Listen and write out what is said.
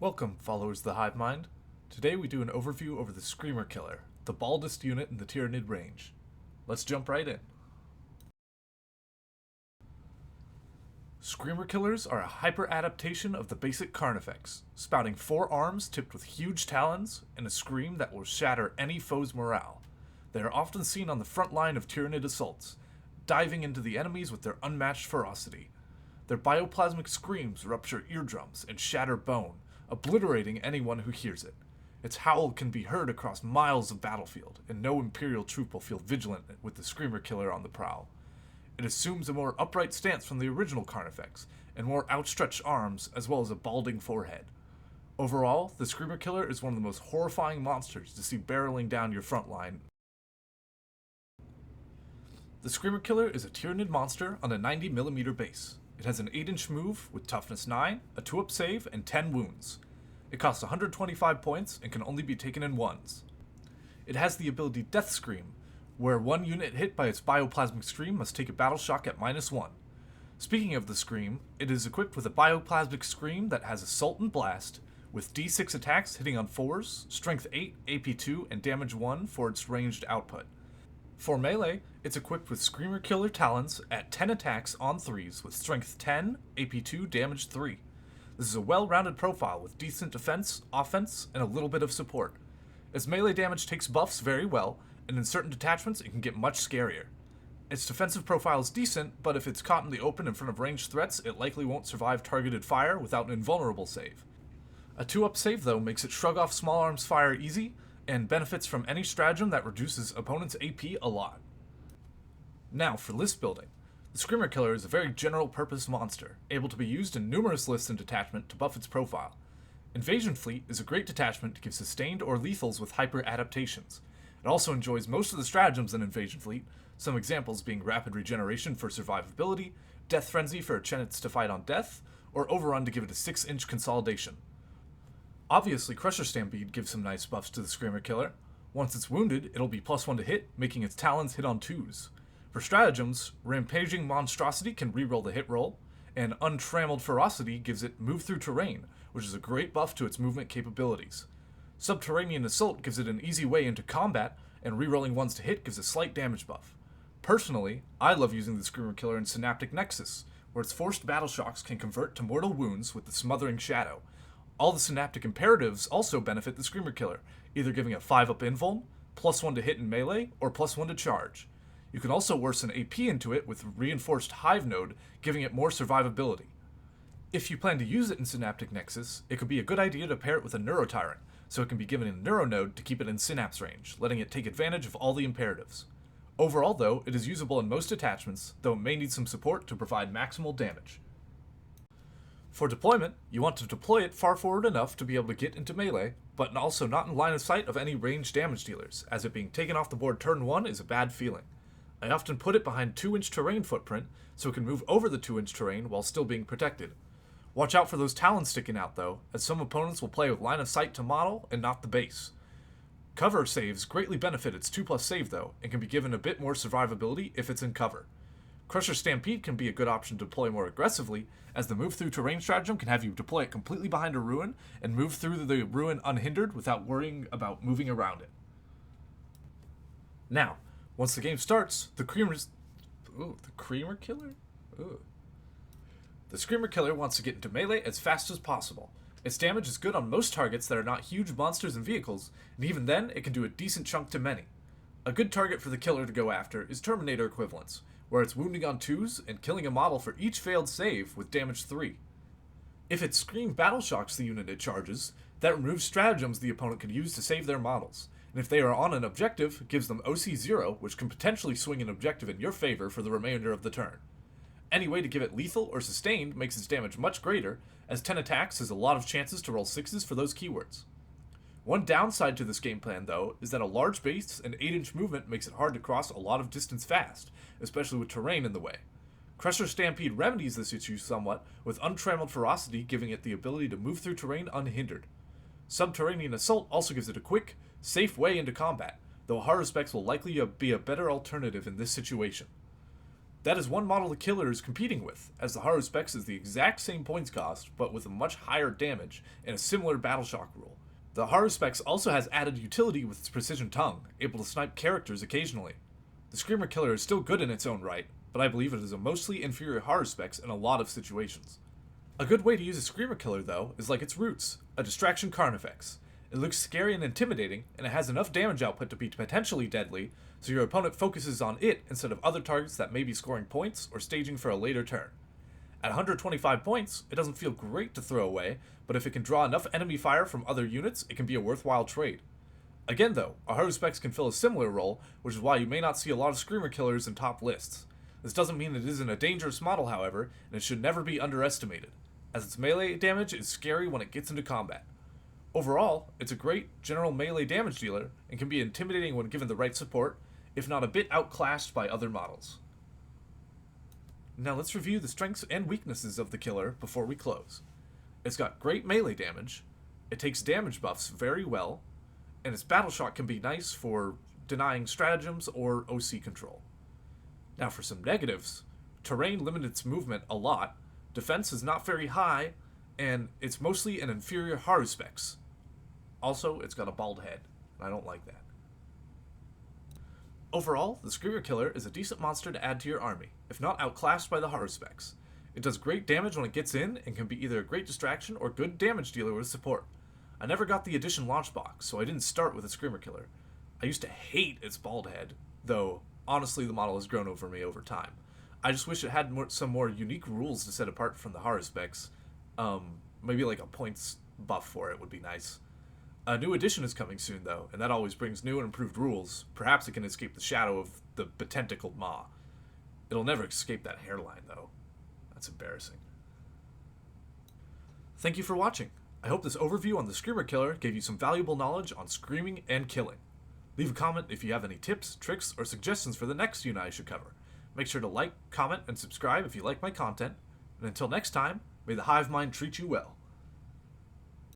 Welcome, followers of the Hive Mind. Today we do an overview over the Screamer KIller, the baldest unit in the Tyranid range. Let's jump right in. Screamer Killers are a hyper-adaptation of the basic carnifex, spouting 4 arms tipped with huge talons and a scream that will shatter any foe's morale. They are often seen on the front line of Tyranid assaults, diving into the enemies with their unmatched ferocity. Their bioplasmic screams rupture eardrums and shatter bone, obliterating anyone who hears it. Its howl can be heard across miles of battlefield, and no Imperial troop will feel vigilant with the Screamer KIller on the prowl. It assumes a more upright stance from the original Carnifex, and more outstretched arms, as well as a balding forehead. Overall, the Screamer KIller is one of the most horrifying monsters to see barreling down your front line. The Screamer KIller is a Tyranid monster on a 90mm base. It has an 8-inch move with toughness 9, a 2-up save, and 10 wounds. It costs 125 points and can only be taken in ones. It has the ability Death Scream, where one unit hit by its bioplasmic scream must take a battle shock at -1. Speaking of the scream, it is equipped with a bioplasmic scream that has Assault and Blast, with D6 attacks hitting on 4s, Strength 8, AP 2, and Damage 1 for its ranged output. For melee, it's equipped with Screamer KIller Talons at 10 attacks on 3s with Strength 10, AP 2, Damage 3. This is a well-rounded profile with decent defense, offense, and a little bit of support. Its melee damage takes buffs very well, and in certain detachments it can get much scarier. Its defensive profile is decent, but if it's caught in the open in front of ranged threats, it likely won't survive targeted fire without an invulnerable save. A 2-up save, though, makes it shrug off small arms fire easy, and benefits from any stratagem that reduces opponent's AP a lot. Now, for list building. The Screamer KIller is a very general-purpose monster, able to be used in numerous lists and detachment to buff its profile. Invasion Fleet is a great detachment to give sustained or lethals with hyper-adaptations. It also enjoys most of the stratagems in Invasion Fleet, some examples being Rapid Regeneration for survivability, Death Frenzy for a chance to fight on death, or Overrun to give it a 6-inch consolidation. Obviously, Crusher Stampede gives some nice buffs to the Screamer KIller. Once it's wounded, it'll be +1 to hit, making its talons hit on 2s. For stratagems, Rampaging Monstrosity can reroll the hit roll, and Untrammeled Ferocity gives it Move Through Terrain, which is a great buff to its movement capabilities. Subterranean Assault gives it an easy way into combat, and rerolling ones to hit gives a slight damage buff. Personally, I love using the Screamer KIller in Synaptic Nexus, where its forced battle shocks can convert to mortal wounds with the Smothering Shadow. All the Synaptic Imperatives also benefit the Screamer KIller, either giving a 5-up invuln, +1 to hit in melee, or +1 to charge. You can also worsen AP into it with Reinforced Hive Node, giving it more survivability. If you plan to use it in Synaptic Nexus, it could be a good idea to pair it with a Neurotyrant, so it can be given a Neuro Node to keep it in Synapse range, letting it take advantage of all the imperatives. Overall, though, it is usable in most attachments, though it may need some support to provide maximal damage. For deployment, you want to deploy it far forward enough to be able to get into melee, but also not in line of sight of any ranged damage dealers, as it being taken off the board turn 1 is a bad feeling. I often put it behind 2-inch terrain footprint, so it can move over the 2-inch terrain while still being protected. Watch out for those talons sticking out though, as some opponents will play with line of sight to model and not the base. Cover saves greatly benefit its 2+ save though, and can be given a bit more survivability if it's in cover. Crusher Stampede can be a good option to deploy more aggressively, as the move through terrain stratagem can have you deploy it completely behind a ruin and move through the ruin unhindered without worrying about moving around it. Now, once the game starts, the Screamer KIller? Ooh. The Screamer KIller wants to get into melee as fast as possible. Its damage is good on most targets that are not huge monsters and vehicles, and even then, it can do a decent chunk to many. A good target for the killer to go after is Terminator equivalents, where it's wounding on 2s and killing a model for each failed save with damage 3. If its scream battle shocks the unit it charges, that removes stratagems the opponent can use to save their models, and if they are on an objective, gives them OC 0, which can potentially swing an objective in your favor for the remainder of the turn. Any way to give it lethal or sustained makes its damage much greater, as 10 attacks has a lot of chances to roll 6s for those keywords. One downside to this game plan, though, is that a large base and 8-inch movement makes it hard to cross a lot of distance fast, especially with terrain in the way. Crusher Stampede remedies this issue somewhat, with Untrammeled Ferocity giving it the ability to move through terrain unhindered. Subterranean Assault also gives it a quick, safe way into combat, though Haruspex will likely be a better alternative in this situation. That is one model the killer is competing with, as the Haruspex is the exact same points cost, but with a much higher damage and a similar battle shock rule. The Haruspex also has added utility with its precision tongue, able to snipe characters occasionally. The Screamer KIller is still good in its own right, but I believe it is a mostly inferior Haruspex in a lot of situations. A good way to use a Screamer KIller, though, is like its roots, a distraction carnifex. It looks scary and intimidating, and it has enough damage output to be potentially deadly, so your opponent focuses on it instead of other targets that may be scoring points or staging for a later turn. At 125 points, it doesn't feel great to throw away, but if it can draw enough enemy fire from other units, it can be a worthwhile trade. Again though, a Haruspex can fill a similar role, which is why you may not see a lot of Screamer KIllers in top lists. This doesn't mean it isn't a dangerous model, however, and it should never be underestimated, as its melee damage is scary when it gets into combat. Overall, it's a great general melee damage dealer, and can be intimidating when given the right support, if not a bit outclassed by other models. Now let's review the strengths and weaknesses of the killer before we close. It's got great melee damage, it takes damage buffs very well, and its battle shock can be nice for denying stratagems or OC control. Now for some negatives, terrain limits its movement a lot, defense is not very high, and it's mostly an inferior Haruspex. Also, it's got a bald head, and I don't like that. Overall, the Screamer KIller is a decent monster to add to your army, if not outclassed by the Haruspex. It does great damage when it gets in, and can be either a great distraction or good damage dealer with support. I never got the edition launch box, so I didn't start with a Screamer KIller. I used to hate its bald head, though honestly the model has grown over me over time. I just wish it had some more unique rules to set apart from the Haruspex. Maybe like a points buff for it would be nice. A new edition is coming soon, though, and that always brings new and improved rules. Perhaps it can escape the shadow of the betentacled maw. It'll never escape that hairline, though. That's embarrassing. Thank you for watching. I hope this overview on the Screamer KIller gave you some valuable knowledge on screaming and killing. Leave a comment if you have any tips, tricks, or suggestions for the next unit I should cover. Make sure to like, comment, and subscribe if you like my content. And until next time, may the Hive Mind treat you well.